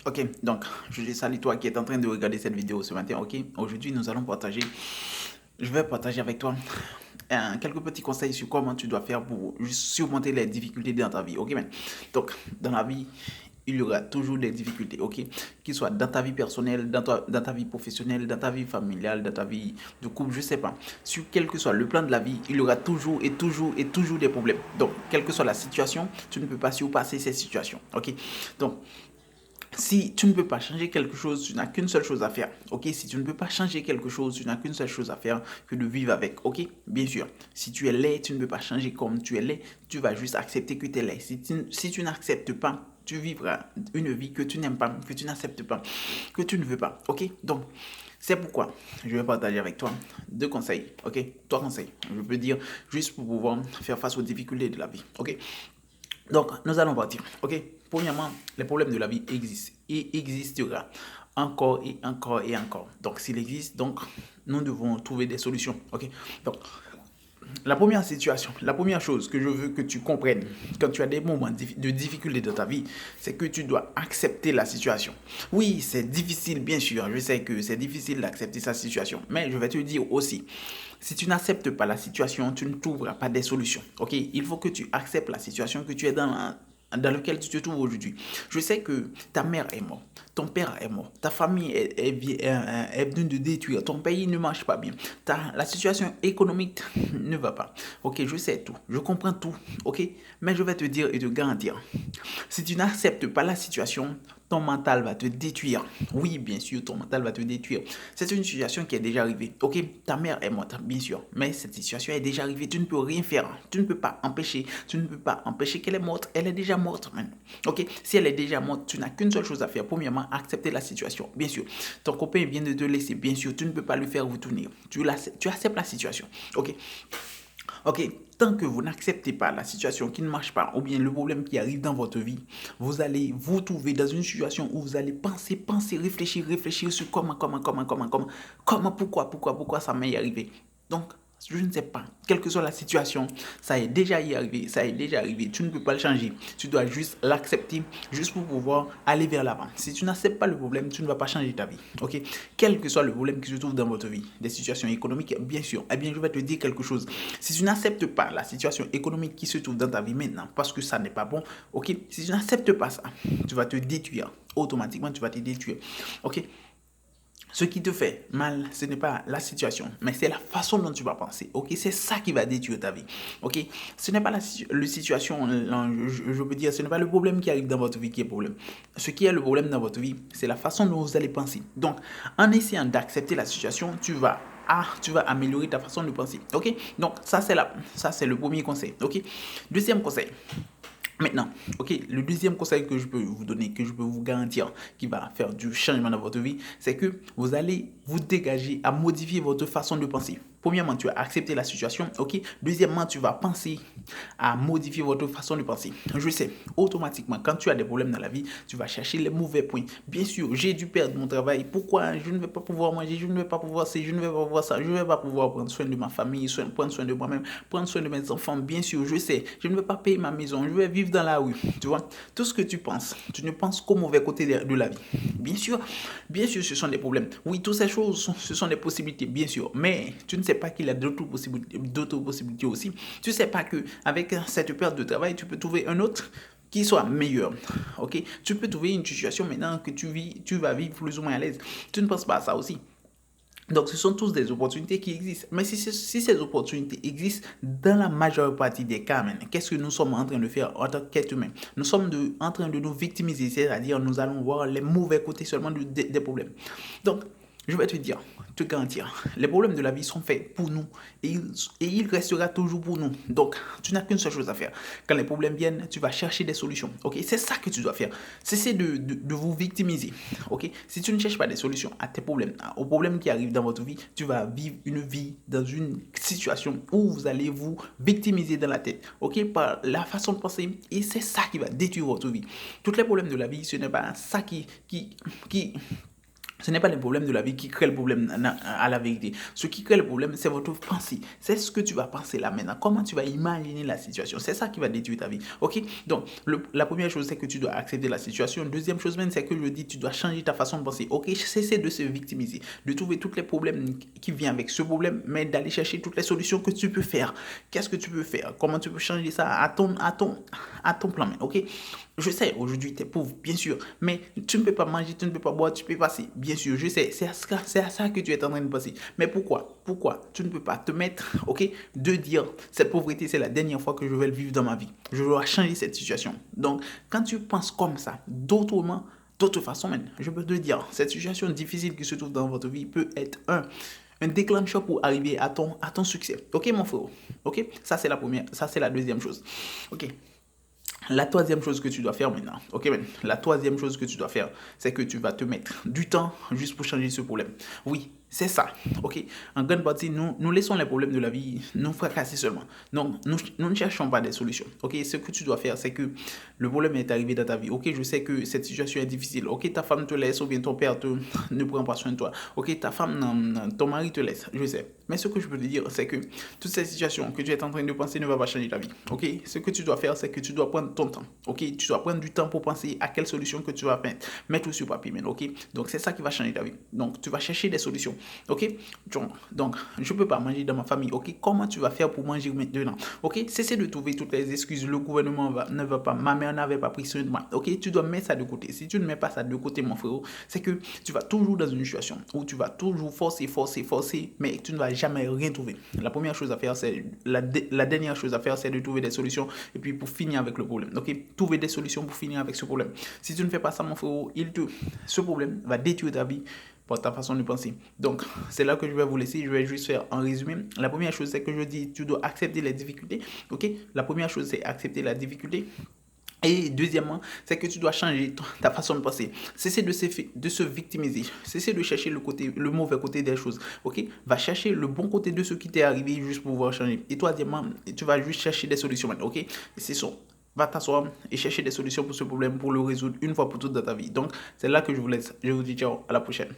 Ok, donc je te salue toi qui es en train de regarder cette vidéo ce matin. Ok, aujourd'hui nous allons partager, je vais partager avec toi quelques petits conseils sur comment tu dois faire pour surmonter les difficultés dans ta vie. Ok, mais donc dans la vie, il y aura toujours des difficultés. Ok, qu'ils soient dans ta vie personnelle, dans ta vie professionnelle, dans ta vie familiale, dans ta vie de couple, je sais pas. Sur quel que soit le plan de la vie, il y aura toujours et toujours et toujours des problèmes. Donc, quelle que soit la situation, tu ne peux pas surpasser ces situations. Ok, donc si tu ne peux pas changer quelque chose, tu n'as qu'une seule chose à faire. Ok, si tu ne peux pas changer quelque chose, tu n'as qu'une seule chose à faire que de vivre avec. Ok, bien sûr. Si tu es laid, tu ne peux pas changer comme tu es laid. Tu vas juste accepter que tu es laid. Si tu n'acceptes pas, tu vivras une vie que tu n'aimes pas, que tu n'acceptes pas, que tu ne veux pas. Ok, donc c'est pourquoi je vais partager avec toi deux conseils. Ok, trois conseils. Je peux dire juste pour pouvoir faire face aux difficultés de la vie. Ok. Donc, nous allons partir. OK? Premièrement, les problèmes de la vie existent et existera encore et encore et encore. Donc, s'il existe, donc, nous devons trouver des solutions. OK? Donc, la première situation, la première chose que je veux que tu comprennes quand tu as des moments de difficulté dans ta vie, c'est que tu dois accepter la situation. Oui, c'est difficile, bien sûr. Je sais que c'est difficile d'accepter sa situation. Mais je vais te dire aussi, si tu n'acceptes pas la situation, tu ne trouveras pas des solutions. Ok? Il faut que tu acceptes la situation que tu es dans laquelle tu te trouves aujourd'hui. Je sais que ta mère est morte, ton père est mort, ta famille est venue de détruire, ton pays ne marche pas bien, la situation économique ne va pas. Ok, je sais tout, je comprends tout, ok, mais je vais te dire et te garantir, si tu n'acceptes pas la situation, ton mental va te détruire. Oui, bien sûr, ton mental va te détruire. C'est une situation qui est déjà arrivée. Ok, ta mère est morte, bien sûr, mais cette situation est déjà arrivée. Tu ne peux rien faire. Tu ne peux pas empêcher. Tu ne peux pas empêcher qu'elle est morte. Elle est déjà morte, man. Ok, si elle est déjà morte, tu n'as qu'une seule chose à faire. Premièrement, accepter la situation. Bien sûr, ton copain vient de te laisser. Bien sûr, tu ne peux pas lui faire retourner. Tu acceptes la situation. Ok, ok, tant que vous n'acceptez pas la situation qui ne marche pas ou bien le problème qui arrive dans votre vie, vous allez vous trouver dans une situation où vous allez penser, réfléchir sur pourquoi ça m'est arrivé. Donc, je ne sais pas, quelle que soit la situation, ça est déjà y arrivé, ça est déjà arrivé, tu ne peux pas le changer, tu dois juste l'accepter, juste pour pouvoir aller vers l'avant. Si tu n'acceptes pas le problème, tu ne vas pas changer ta vie, ok? Quel que soit le problème qui se trouve dans votre vie, des situations économiques, bien sûr, eh bien, je vais te dire quelque chose. Si tu n'acceptes pas la situation économique qui se trouve dans ta vie maintenant, parce que ça n'est pas bon, ok? Si tu n'acceptes pas ça, tu vas te détruire. Automatiquement, tu vas te détruire, ok? Ce qui te fait mal, ce n'est pas la situation, mais c'est la façon dont tu vas penser. Ok, c'est ça qui va détruire ta vie. Ok, ce n'est pas la situation, je peux dire, ce n'est pas le problème qui arrive dans votre vie qui est le problème. Ce qui est le problème dans votre vie, c'est la façon dont vous allez penser. Donc, en essayant d'accepter la situation, tu vas améliorer ta façon de penser. Ok, donc ça c'est le premier conseil. Ok, deuxième conseil. Maintenant, ok, le deuxième conseil que je peux vous donner, que je peux vous garantir qui va faire du changement dans votre vie, c'est que vous allez vous dégager à modifier votre façon de penser. Premièrement, tu vas accepter la situation, ok. Deuxièmement, tu vas penser à modifier votre façon de penser. Je sais, automatiquement, quand tu as des problèmes dans la vie, tu vas chercher les mauvais points. Bien sûr, j'ai dû perdre mon travail. Pourquoi je ne vais pas pouvoir manger, je ne vais pas pouvoir ça, je ne vais pas pouvoir ça, je ne vais pas pouvoir prendre soin de ma famille, prendre soin de moi-même, prendre soin de mes enfants. Bien sûr, je sais, je ne vais pas payer ma maison, je vais vivre dans la rue. Tu vois, tout ce que tu penses, tu ne penses qu'au mauvais côté de la vie. Bien sûr, ce sont des problèmes. Oui, toutes ces choses, ce sont des possibilités, bien sûr. Mais tu ne sais pas qu'il y a d'autres possibilités aussi. Tu ne sais pas que avec cette perte de travail, tu peux trouver un autre qui soit meilleur. Ok, tu peux trouver une situation maintenant que tu vas vivre plus ou moins à l'aise. Tu ne penses pas à ça aussi. Donc, ce sont tous des opportunités qui existent. Mais si ces opportunités existent dans la majeure partie des cas, qu'est-ce que nous sommes en train de faire en tant qu'être humain? Nous sommes en train de nous victimiser, c'est-à-dire nous allons voir les mauvais côtés seulement des problèmes. Donc, je vais te garantir, les problèmes de la vie sont faits pour nous et il restera toujours pour nous. Donc, tu n'as qu'une seule chose à faire. Quand les problèmes viennent, tu vas chercher des solutions. Ok, c'est ça que tu dois faire. Cessez de vous victimiser. Ok, si tu ne cherches pas des solutions à tes problèmes, aux problèmes qui arrivent dans votre vie, tu vas vivre une vie dans une situation où vous allez vous victimiser dans la tête. Ok, par la façon de penser et c'est ça qui va détruire votre vie. Tous les problèmes de la vie, ce n'est pas ça qui Ce n'est pas les problèmes de la vie qui créent le problème à la vérité. Ce qui crée le problème, c'est votre pensée. C'est ce que tu vas penser là maintenant. Comment tu vas imaginer la situation. C'est ça qui va détruire ta vie. Ok? Donc, la première chose, c'est que tu dois accepter la situation. Deuxième chose, même, c'est que je dis, tu dois changer ta façon de penser. Ok? Cesser de se victimiser, de trouver tous les problèmes qui viennent avec ce problème, mais d'aller chercher toutes les solutions que tu peux faire. Qu'est-ce que tu peux faire? Comment tu peux changer ça à ton plan? Ok? Je sais, aujourd'hui, tu es pauvre, bien sûr, mais tu ne peux pas manger, tu ne peux pas boire, tu peux passer. Bien sûr, je sais, c'est à ça que tu es en train de passer. Mais pourquoi tu ne peux pas te mettre, ok, de dire, cette pauvreté, c'est la dernière fois que je vais le vivre dans ma vie. Je dois changer cette situation. Donc, quand tu penses comme ça, d'autre façon, même, je peux te dire, cette situation difficile qui se trouve dans votre vie peut être un déclencheur pour arriver à ton succès. Ok, mon frère? Ok? Ça, c'est la première, ça, c'est la deuxième chose. Ok? La troisième chose que tu dois faire maintenant, ok, man, la troisième chose que tu dois faire, c'est que tu vas te mettre du temps juste pour changer ce problème. Oui, c'est ça, ok. En grande partie, nous laissons les problèmes de la vie nous fracasser seulement. Donc, nous ne cherchons pas des solutions, ok. Ce que tu dois faire, c'est que le problème est arrivé dans ta vie, ok. Je sais que cette situation est difficile, ok. Ta femme te laisse ou bien ton père ne prend pas soin de toi, ok. Ta femme, ton mari te laisse, je sais. Mais ce que je peux te dire, c'est que toute cette situation que tu es en train de penser ne va pas changer ta vie, ok. Ce que tu dois faire, c'est que tu dois prendre ton temps, ok. Tu dois prendre du temps pour penser à quelle solution que tu vas mettre sur papier, ok. Donc, c'est ça qui va changer ta vie. Donc, tu vas chercher des solutions. Ok, donc je peux pas manger dans ma famille. Ok, comment tu vas faire pour manger maintenant? Ok, cessez de trouver toutes les excuses. Le gouvernement ne va pas, ma mère n'avait pas pris soin de moi. Ok, tu dois mettre ça de côté. Si tu ne mets pas ça de côté, mon frère, c'est que tu vas toujours dans une situation où tu vas toujours forcer, mais tu ne vas jamais rien trouver. La première chose à faire, c'est la dernière chose à faire, c'est de trouver des solutions et puis pour finir avec le problème. Ok, trouver des solutions pour finir avec ce problème. Si tu ne fais pas ça, mon frère, ce problème va détruire ta vie pour ta façon de penser. Donc, c'est là que je vais vous laisser. Je vais juste faire un résumé. La première chose, c'est que je dis, tu dois accepter les difficultés. Ok? La première chose, c'est accepter la difficulté. Et deuxièmement, c'est que tu dois changer ta façon de penser. Cesser de se victimiser. Cesser de chercher le mauvais côté des choses. Ok? Va chercher le bon côté de ce qui t'est arrivé juste pour pouvoir changer. Et troisièmement, tu vas juste chercher des solutions. Ok? Et c'est ça. Va t'asseoir et chercher des solutions pour ce problème, pour le résoudre une fois pour toutes dans ta vie. Donc, c'est là que je vous laisse. Je vous dis ciao, à la prochaine.